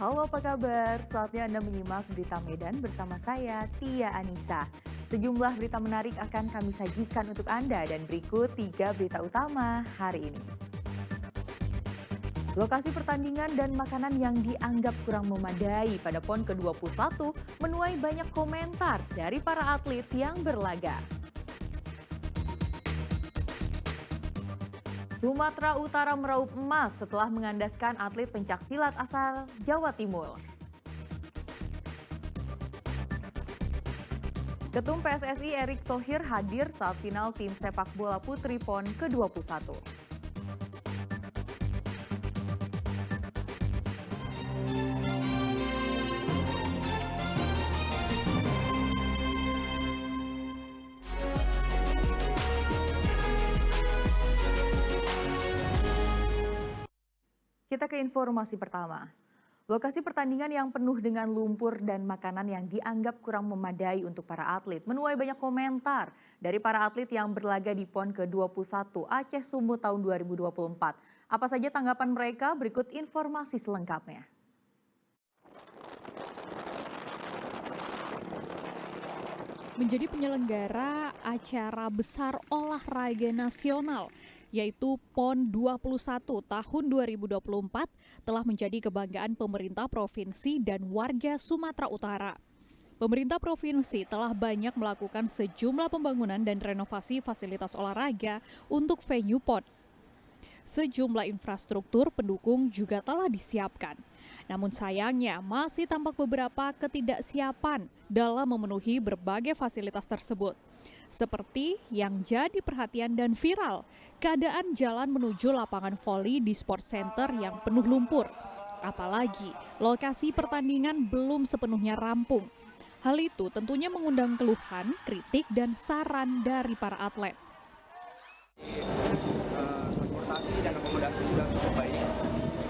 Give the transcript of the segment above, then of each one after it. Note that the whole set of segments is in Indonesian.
Halo, apa kabar? Saatnya Anda menyimak berita Medan bersama saya, Tia Anissa. Sejumlah berita menarik akan kami sajikan untuk Anda dan berikut 3 berita utama hari ini. Lokasi pertandingan dan makanan yang dianggap kurang memadai pada PON ke-21 menuai banyak komentar dari para atlet yang berlaga. Sumatera Utara meraup emas setelah mengandaskan atlet pencaksilat asal Jawa Timur. Ketum PSSI Erick Thohir hadir saat final tim sepak bola putri PON ke-21. Kita ke informasi pertama. Lokasi pertandingan yang penuh dengan lumpur dan makanan yang dianggap kurang memadai untuk para atlet menuai banyak komentar dari para atlet yang berlaga di PON ke-21 Aceh Sumut tahun 2024. Apa saja tanggapan mereka? Berikut informasi selengkapnya. Menjadi penyelenggara acara besar olahraga nasional, yaitu PON 21 tahun 2024 telah menjadi kebanggaan pemerintah provinsi dan warga Sumatera Utara. Pemerintah provinsi telah banyak melakukan sejumlah pembangunan dan renovasi fasilitas olahraga untuk venue PON. Sejumlah infrastruktur pendukung juga telah disiapkan. Namun sayangnya masih tampak beberapa ketidaksiapan dalam memenuhi berbagai fasilitas tersebut. Seperti yang jadi perhatian dan viral, keadaan jalan menuju lapangan voli di Sport Center yang penuh lumpur. Apalagi lokasi pertandingan belum sepenuhnya rampung. Hal itu tentunya mengundang keluhan, kritik, dan saran dari para atlet. Transportasi dan akomodasi sudah cukup baik.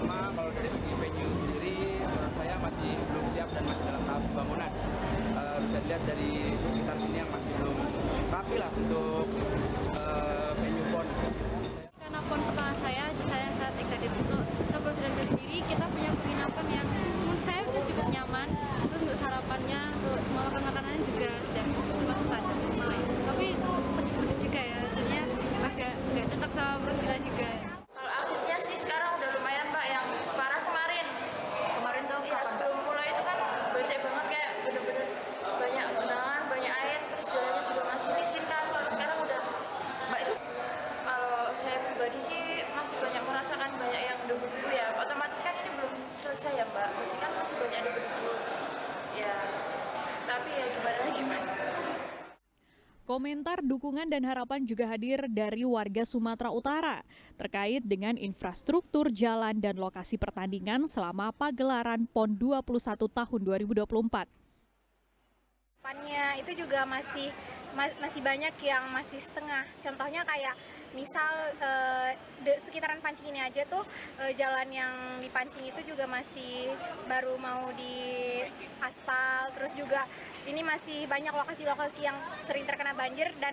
Cuma kalau dari segi venue sendiri, menurut saya masih belum siap dan masih dalam tahap pembangunan. Bisa dilihat dari sekitar sini yang masih belum rapi lah untuk venue PON. Karena PON pertama saya sangat excited untuk Sampel Grande sendiri. Kita punya penginapan yang menurut saya sudah cukup nyaman. Terus untuk sarapannya, untuk semua makanannya juga sudah termasuk standar. Tapi itu pedes-pedes juga ya, jadinya agak nggak cocok sama perut kita juga. Kalau aksesnya sih sekarang udah lumayan Pak, yang parah kemarin tuh ya, sebelum mulai itu kan becek banget, kayak bener-bener banyak genangan, banyak air, terus jalannya juga masih licin kan. Kalau sekarang udah Mbak itu, kalau saya pribadi sih masih banyak merasakan banyak yang debu-debu ya, otomatis kan ini belum selesai ya Mbak, jadi kan masih banyak debu-debu ya, tapi ya gimana lagi Mas. Komentar dukungan dan harapan juga hadir dari warga Sumatera Utara terkait dengan infrastruktur jalan dan lokasi pertandingan selama pagelaran PON 21 tahun 2024. Depannya itu juga masih banyak yang masih setengah. Contohnya kayak misal sekitaran Pancing ini aja tuh jalan yang di Pancing itu juga masih baru mau di aspal. Terus juga ini masih banyak lokasi-lokasi yang sering terkena banjir, dan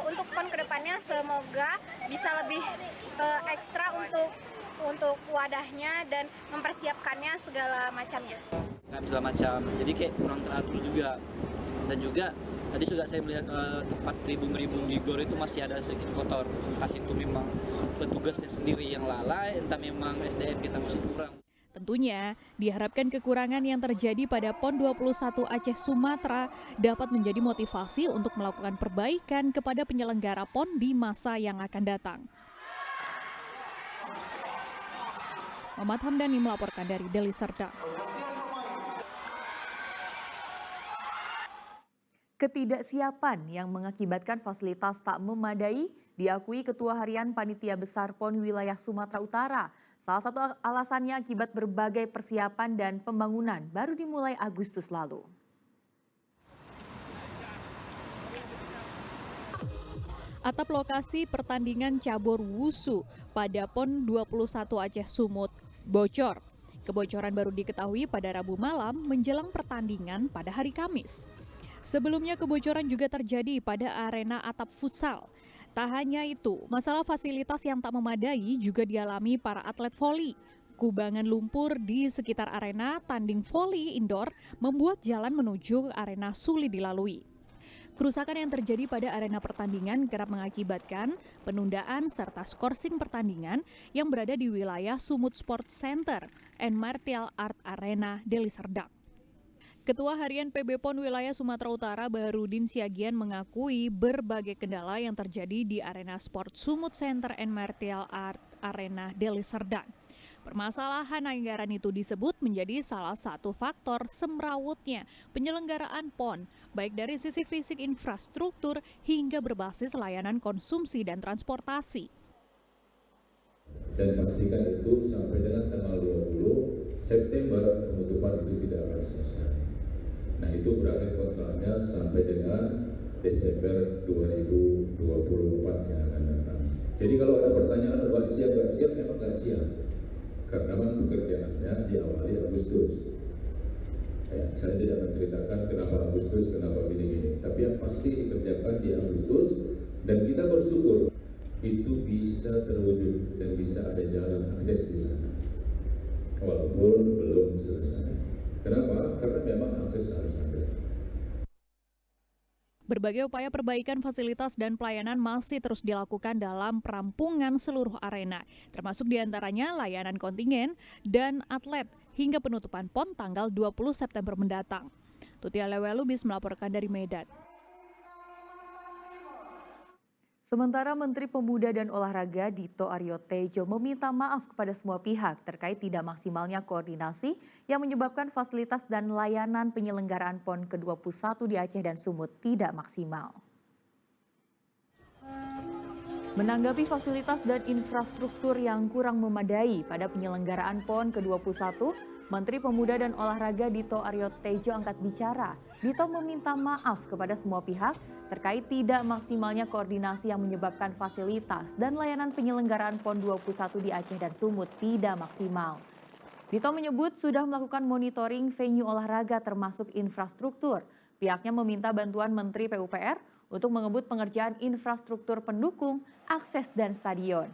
untuk PON kedepannya semoga bisa lebih ekstra untuk wadahnya dan mempersiapkannya segala macamnya. Segala macam, jadi kayak kurang teratur juga. Dan juga tadi juga saya melihat tempat tribun di GOR itu masih ada sedikit kotor. Entah itu memang petugasnya sendiri yang lalai, entah memang SDM kita masih kurang. Tentunya diharapkan kekurangan yang terjadi pada PON 21 Aceh Sumatera dapat menjadi motivasi untuk melakukan perbaikan kepada penyelenggara PON di masa yang akan datang. Muhammad Hamdani melaporkan dari Deli Serdang. Ketidaksiapan yang mengakibatkan fasilitas tak memadai diakui Ketua Harian Panitia Besar PON Wilayah Sumatera Utara. Salah satu alasannya akibat berbagai persiapan dan pembangunan baru dimulai Agustus lalu. Atap lokasi pertandingan cabur wusu pada PON 21 Aceh Sumut bocor. Kebocoran baru diketahui pada Rabu malam menjelang pertandingan pada hari Kamis. Sebelumnya kebocoran juga terjadi pada arena atap futsal. Tak hanya itu, masalah fasilitas yang tak memadai juga dialami para atlet voli. Kubangan lumpur di sekitar arena tanding voli indoor membuat jalan menuju arena sulit dilalui. Kerusakan yang terjadi pada arena pertandingan kerap mengakibatkan penundaan serta skorsing pertandingan yang berada di wilayah Sumut Sports Center and Martial Art Arena, Deli Serdang. Ketua Harian PB PON Wilayah Sumatera Utara Baharudin Siagian mengakui berbagai kendala yang terjadi di arena sport Sumut Center and Martial Art Arena Deli Serdang. Permasalahan anggaran itu disebut menjadi salah satu faktor semrawutnya penyelenggaraan PON, baik dari sisi fisik infrastruktur hingga berbasis layanan konsumsi dan transportasi. Dan pastikan itu sampai dengan tanggal 20 September penutupan itu tidak akan selesai. Nah itu berakhir kontraknya sampai dengan Desember 2024 yang akan datang. Jadi kalau ada pertanyaan nggak siap, memang nggak siap. Karena pekerjaannya diawali Agustus. Ya, saya tidak menceritakan kenapa Agustus, kenapa gini-gini. Tapi yang pasti dikerjakan di Agustus dan kita bersyukur itu bisa terwujud dan bisa ada jalan akses di sana. Walaupun belum selesai. Kenapa? Karena memang akses harus ada. Berbagai upaya perbaikan fasilitas dan pelayanan masih terus dilakukan dalam perampungan seluruh arena, termasuk diantaranya layanan kontingen dan atlet hingga penutupan PON tanggal 20 September mendatang. Tutia Lewelubis melaporkan dari Medan. Sementara Menteri Pemuda dan Olahraga Dito Aryo Tejo meminta maaf kepada semua pihak terkait tidak maksimalnya koordinasi yang menyebabkan fasilitas dan layanan penyelenggaraan PON ke-21 di Aceh dan Sumut tidak maksimal. Menanggapi fasilitas dan infrastruktur yang kurang memadai pada penyelenggaraan PON ke-21, Menteri Pemuda dan Olahraga Dito Aryo Tejo angkat bicara. Dito meminta maaf kepada semua pihak terkait tidak maksimalnya koordinasi yang menyebabkan fasilitas dan layanan penyelenggaraan PON 21 di Aceh dan Sumut tidak maksimal. Dito menyebut sudah melakukan monitoring venue olahraga termasuk infrastruktur. Pihaknya meminta bantuan Menteri PUPR untuk mengebut pengerjaan infrastruktur pendukung, akses dan stadion.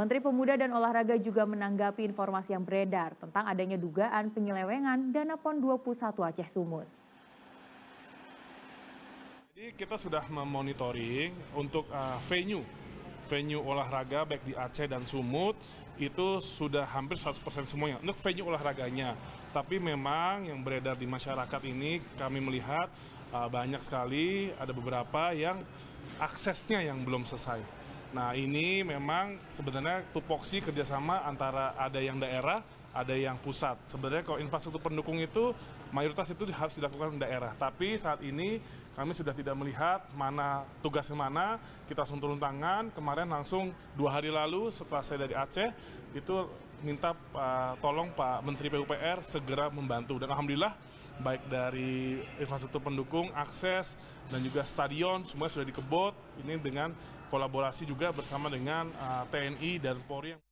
Menteri Pemuda dan Olahraga juga menanggapi informasi yang beredar tentang adanya dugaan penyelewengan dana PON 21 Aceh Sumut. Jadi kita sudah memonitoring untuk venue olahraga baik di Aceh dan Sumut itu sudah hampir 100% semuanya untuk venue olahraganya. Tapi memang yang beredar di masyarakat ini kami melihat banyak sekali ada beberapa yang aksesnya yang belum selesai. Nah ini memang sebenarnya tupoksi kerjasama antara ada yang daerah, ada yang pusat. Sebenarnya kalau infrastruktur pendukung itu mayoritas itu harus dilakukan daerah. Tapi saat ini kami sudah tidak melihat mana tugasnya mana. Kita langsung turun tangan. Kemarin langsung 2 hari lalu setelah saya dari Aceh itu minta tolong Pak Menteri PUPR segera membantu. Dan alhamdulillah baik dari infrastruktur pendukung, akses dan juga stadion semua sudah dikebut. Ini dengan kolaborasi juga bersama dengan TNI dan Polri.